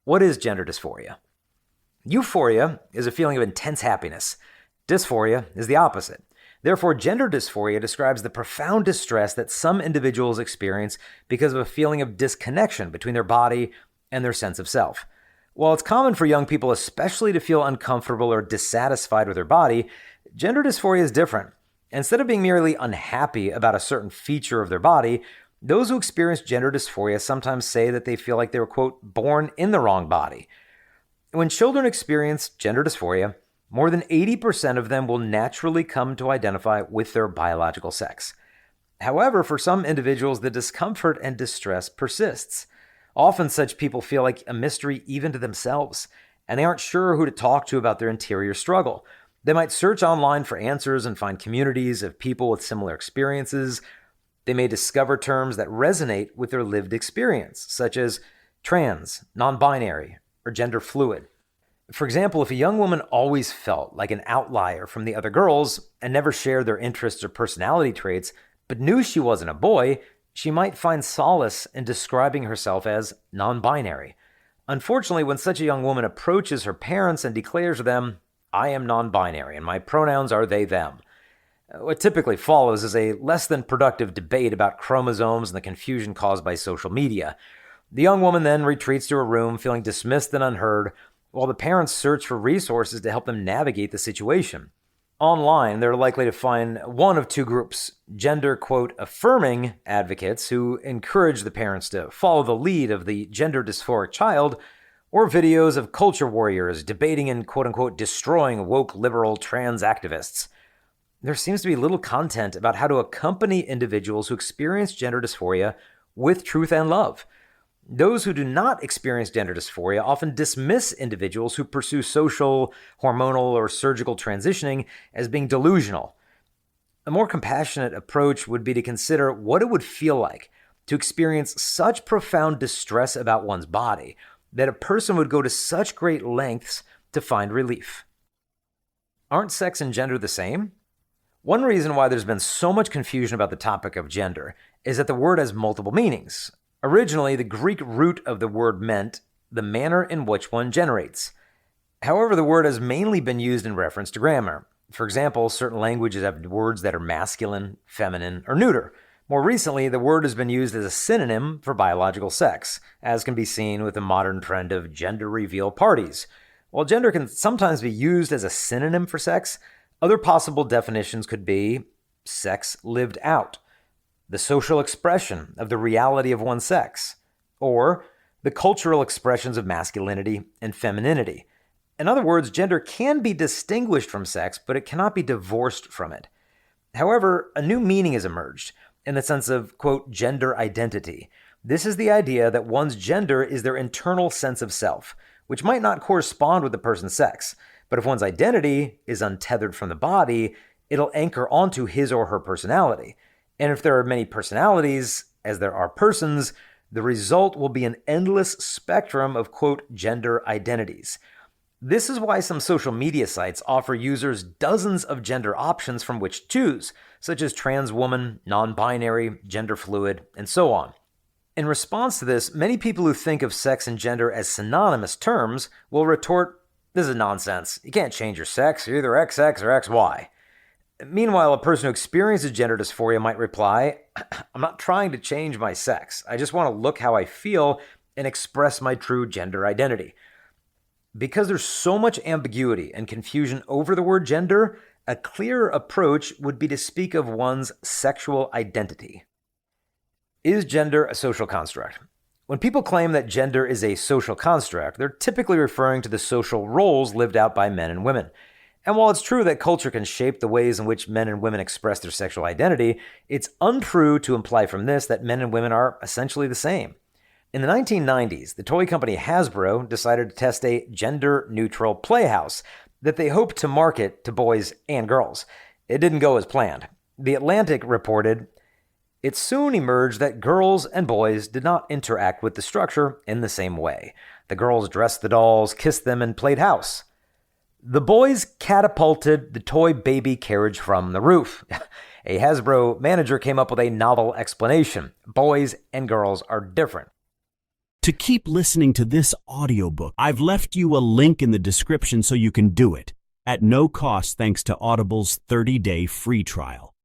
What is gender dysphoria? Euphoria is a feeling of intense happiness. Dysphoria is the opposite. Therefore, gender dysphoria describes the profound distress that some individuals experience because of a feeling of disconnection between their body and their sense of self. While it's common for young people especially to feel uncomfortable or dissatisfied with their body, gender dysphoria is different. Instead of being merely unhappy about a certain feature of their body, those who experience gender dysphoria sometimes say that they feel like they were, quote, born in the wrong body. When children experience gender dysphoria, more than 80% of them will naturally come to identify with their biological sex. However, for some individuals, the discomfort and distress persists. Often such people feel like a mystery even to themselves, and they aren't sure who to talk to about their interior struggle. They might search online for answers and find communities of people with similar experiences. They may discover terms that resonate with their lived experience, such as trans, non-binary, or gender fluid. For example, if a young woman always felt like an outlier from the other girls and never shared their interests or personality traits, but knew she wasn't a boy, she might find solace in describing herself as non-binary. Unfortunately, when such a young woman approaches her parents and declares to them, "I am non-binary and my pronouns are they, them," what typically follows is a less than productive debate about chromosomes and the confusion caused by social media. The young woman then retreats to her room feeling dismissed and unheard, while the parents search for resources to help them navigate the situation. Online, they're likely to find one of two groups: gender, quote, affirming advocates who encourage the parents to follow the lead of the gender dysphoric child, or videos of culture warriors debating and, quote unquote, destroying woke liberal trans activists. There seems to be little content about how to accompany individuals who experience gender dysphoria with truth and love. Those who do not experience gender dysphoria often dismiss individuals who pursue social, hormonal, or surgical transitioning as being delusional. A more compassionate approach would be to consider what it would feel like to experience such profound distress about one's body that a person would go to such great lengths to find relief. Aren't sex and gender the same? One reason why there's been so much confusion about the topic of gender is that the word has multiple meanings. Originally, the Greek root of the word meant the manner in which one generates. However, the word has mainly been used in reference to grammar. For example, certain languages have words that are masculine, feminine, or neuter. More recently, the word has been used as a synonym for biological sex, as can be seen with the modern trend of gender reveal parties. While gender can sometimes be used as a synonym for sex, other possible definitions could be sex lived out, the social expression of the reality of one's sex, or the cultural expressions of masculinity and femininity. In other words, gender can be distinguished from sex, but it cannot be divorced from it. However, a new meaning has emerged in the sense of, quote, gender identity. This is the idea that one's gender is their internal sense of self, which might not correspond with the person's sex. But if one's identity is untethered from the body, it'll anchor onto his or her personality. And if there are many personalities, as there are persons, the result will be an endless spectrum of, quote, gender identities. This is why some social media sites offer users dozens of gender options from which to choose, such as trans woman, non-binary, gender fluid, and so on. In response to this, many people who think of sex and gender as synonymous terms will retort, "This is nonsense. You can't change your sex. You're either XX or XY." Meanwhile, a person who experiences gender dysphoria might reply, "I'm not trying to change my sex. I just want to look how I feel and express my true gender identity." Because there's so much ambiguity and confusion over the word gender, a clearer approach would be to speak of one's sexual identity. Is gender a social construct? When people claim that gender is a social construct, they're typically referring to the social roles lived out by men and women. And while it's true that culture can shape the ways in which men and women express their sexual identity, it's untrue to imply from this that men and women are essentially the same. In the 1990s, the toy company Hasbro decided to test a gender-neutral playhouse that they hoped to market to boys and girls. It didn't go as planned. The Atlantic reported, "It soon emerged that girls and boys did not interact with the structure in the same way. The girls dressed the dolls, kissed them, and played house. The boys catapulted the toy baby carriage from the roof." A Hasbro manager came up with a novel explanation. Boys and girls are different. To keep listening to this audiobook, I've left you a link in the description so you can do it at no cost thanks to Audible's 30-day free trial.